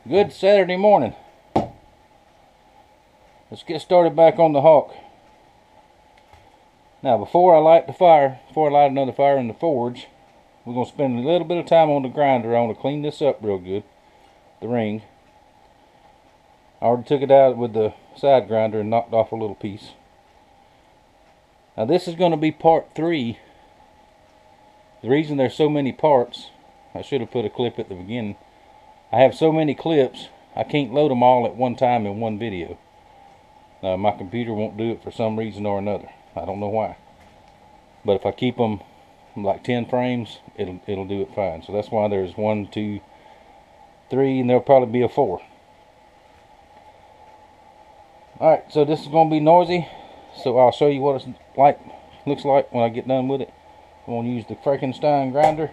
Good Saturday morning. Let's get started back on the Hawk. Now before I light another fire in the forge, we're going to spend a little bit of time on the grinder. I want to clean this up real good, the ring. I already took it out with the side grinder and knocked off a little piece. Now this is going to be part 3. The reason there's so many parts, I should have put a clip at the beginning. I have so many clips, I can't load them all at one time in one video. My computer won't do it for some reason or another. I don't know why. But if I keep them like 10 frames, it'll do it fine. So that's why there's 1, 2, 3, and there'll probably be a 4. Alright, so this is going to be noisy. So I'll show you what it's looks like when I get done with it. I'm going to use the Frankenstein grinder.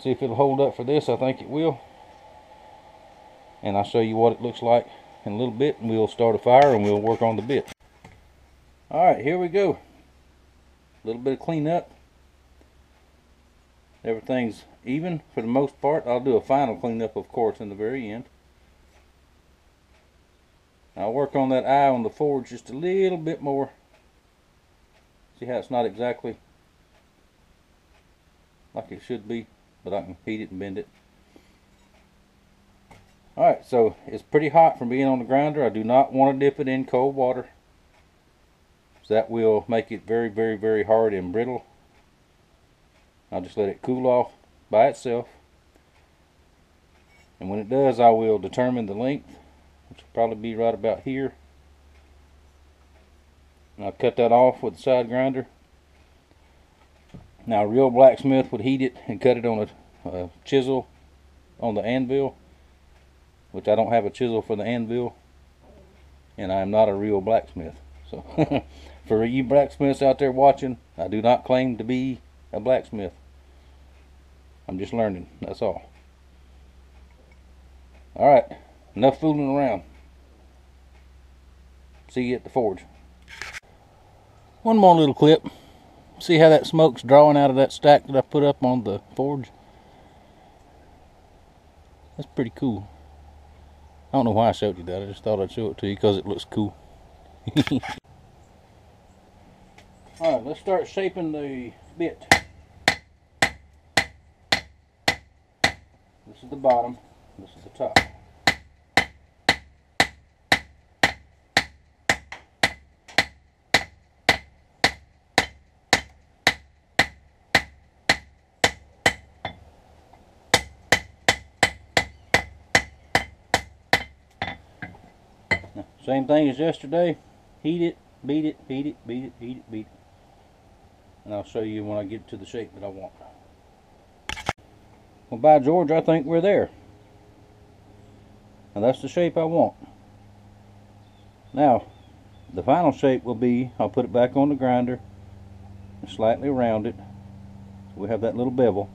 See if it'll hold up for this. I think it will. And I'll show you what it looks like in a little bit, and we'll start a fire and we'll work on the bit. Alright, here we go. A little bit of cleanup. Everything's even for the most part. I'll do a final cleanup, of course, in the very end. I'll work on that eye on the forge just a little bit more. See how it's not exactly like it should be, but I can heat it and bend it. Alright, so it's pretty hot from being on the grinder. I do not want to dip it in cold water. So that will make it very, very, very hard and brittle. I'll just let it cool off by itself. And when it does, I will determine the length, which will probably be right about here. And I'll cut that off with the side grinder. Now a real blacksmith would heat it and cut it on a chisel on the anvil, which I don't have a chisel for the anvil, and I am not a real blacksmith. So for you blacksmiths out there watching, I do not claim to be a blacksmith. I'm just learning, that's all. Alright, enough fooling around. See you at the forge. One more little clip. See how that smoke's drawing out of that stack that I put up on the forge? That's pretty cool. I don't know why I showed you that. I just thought I'd show it to you because it looks cool. Alright, let's start shaping the bit. This is the bottom. This is the top. Same thing as yesterday. Heat it, beat it, heat it, beat it, heat it, beat it. And I'll show you when I get to the shape that I want. Well, by George, I think we're there. Now that's the shape I want. Now, the final shape will be, I'll put it back on the grinder and slightly round it. So we have that little bevel.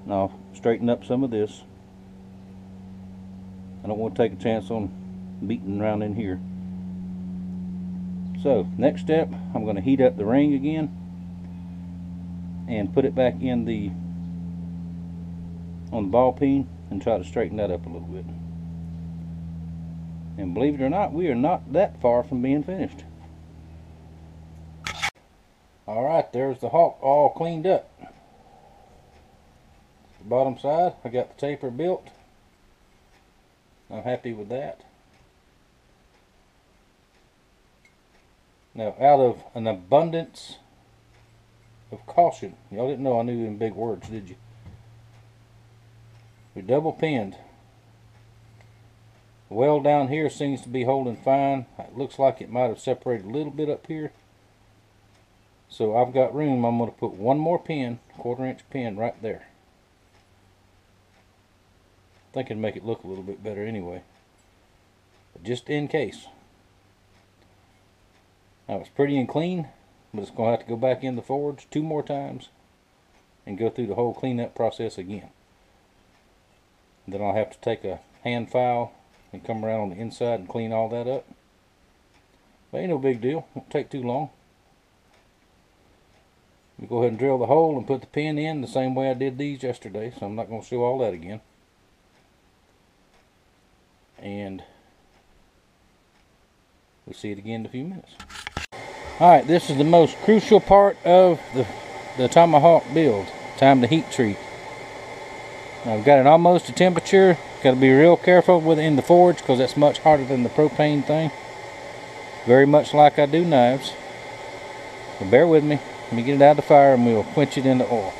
Now I'll straighten up some of this. I don't want to take a chance on beating around in here. So next step, I'm going to heat up the ring again and put it back in on the ball peen and try to straighten that up a little bit. And believe it or not, we are not that far from being finished. Alright, there's the Hawk all cleaned up. The bottom side, I got the taper built. I'm happy with that. Now, out of an abundance of caution, y'all didn't know I knew in big words, did you? We double pinned. The weld down here seems to be holding fine. It looks like it might have separated a little bit up here. So I've got room. I'm going to put one more pin, 1/4 inch pin right there. I think it'd make it look a little bit better anyway, but just in case. Now it's pretty and clean, but it's going to have to go back in the forge 2 more times and go through the whole cleanup process again. And then I'll have to take a hand file and come around on the inside and clean all that up. But ain't no big deal, won't take too long. me go ahead and drill the hole and put the pin in the same way I did these yesterday, so I'm not going to show all that again. And we'll see it again in a few minutes. Alright, this is the most crucial part of the Tomahawk build. Time to heat treat. I've got it almost to temperature. Got to be real careful within the forge because that's much harder than the propane thing. Very much like I do knives. So bear with me. Let me get it out of the fire and we'll quench it in the oil.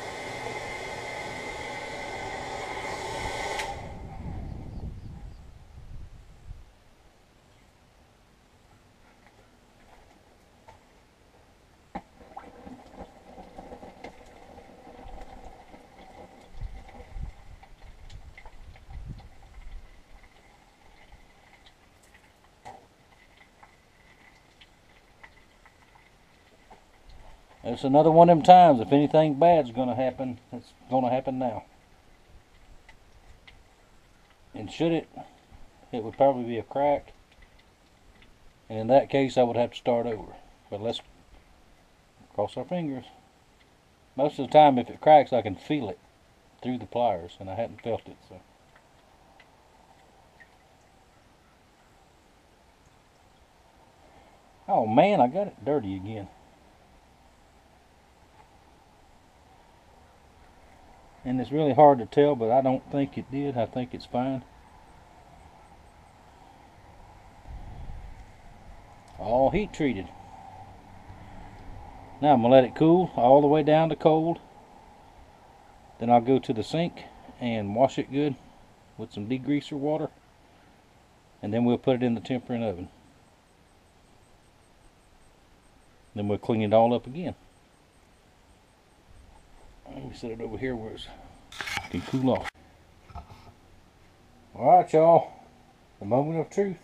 It's another one of them times, if anything bad's going to happen, it's going to happen now. And should it would probably be a crack. And in that case, I would have to start over. But let's cross our fingers. Most of the time, if it cracks, I can feel it through the pliers, and I hadn't felt it. So. Oh man, I got it dirty again. And it's really hard to tell, but I don't think it did. I think it's fine. All heat treated. Now I'm going to let it cool all the way down to cold. Then I'll go to the sink and wash it good with some degreaser water. And then we'll put it in the tempering oven. Then we'll clean it all up again. Let me set it over here where it can cool off. Alright y'all, the moment of truth.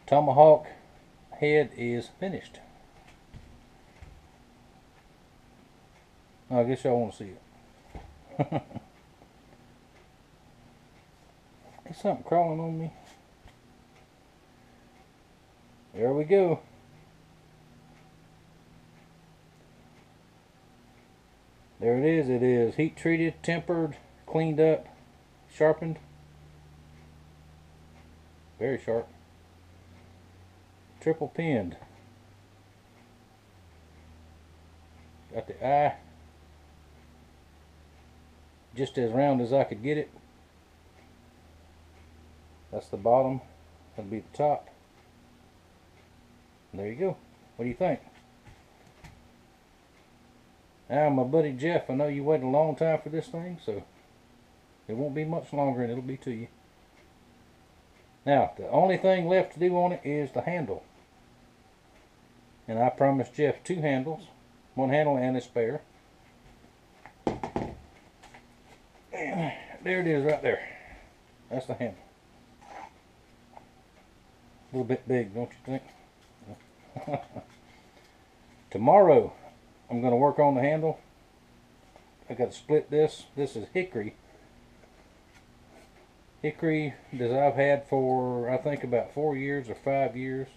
Tomahawk head is finished. I guess y'all want to see it. There's something crawling on me. There we go. There it is. It is heat treated, tempered, cleaned up, sharpened. Very sharp. Triple pinned. Got the eye just as round as I could get it. That's the bottom. That'll be the top. There you go. What do you think? Now, my buddy Jeff, I know you waited a long time for this thing, so it won't be much longer and it'll be to you. Now, the only thing left to do on it is the handle. And I promised Jeff 2 handles, 1 handle and a spare. And there it is right there. That's the handle. A little bit big, don't you think? Tomorrow, I'm going to work on the handle. I got to split this. This is hickory. Hickory that I've had for I think about 4 years or 5 years.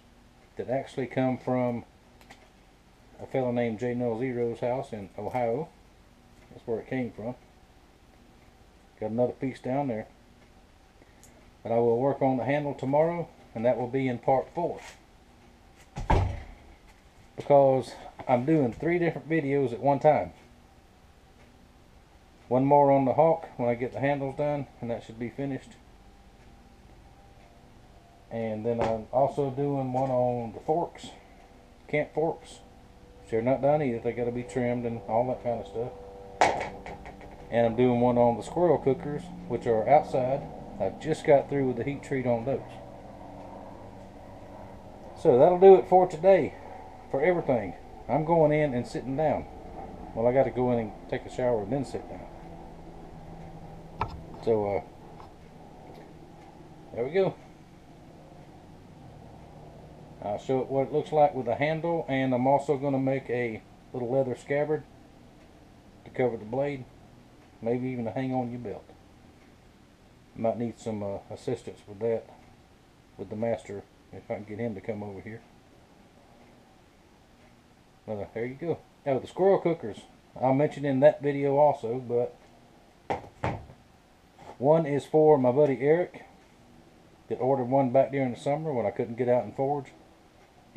That actually come from a fellow named J. Null Zero's house in Ohio. That's where it came from. Got another piece down there. But I will work on the handle tomorrow, and that will be in part 4. Because I'm doing 3 different videos at one time. One more on the Hawk when I get the handles done, and that should be finished. And then I'm also doing one on the forks, camp forks. They're not done either. They got to be trimmed and all that kind of stuff. And I'm doing one on the squirrel cookers, which are outside. I just got through with the heat treat on those. So that'll do it for today. For everything. I'm going in and sitting down. Well, I got to go in and take a shower and then sit down. So, there we go. I'll show it what it looks like with the handle, and I'm also going to make a little leather scabbard to cover the blade, maybe even to hang on your belt. Might need some assistance with that, with the master, if I can get him to come over here. Well, there you go. Now the squirrel cookers, I'll mention in that video also, but one is for my buddy Eric that ordered one back during the summer when I couldn't get out and forage.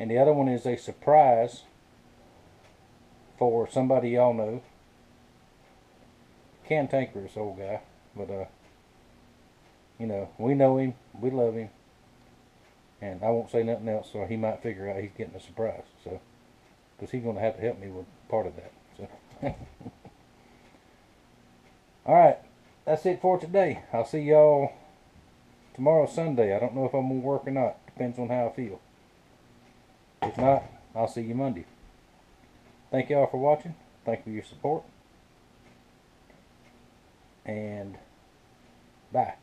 And the other one is a surprise for somebody y'all know. Cantankerous old guy, but you know, we know him, we love him, and I won't say nothing else, so he might figure out he's getting a surprise. So, because he's going to have to help me with part of that. So, all right, that's it for today. I'll see y'all tomorrow, Sunday. I don't know if I'm going to work or not. Depends on how I feel. If not, I'll see you Monday. Thank y'all for watching. Thank you for your support. And bye.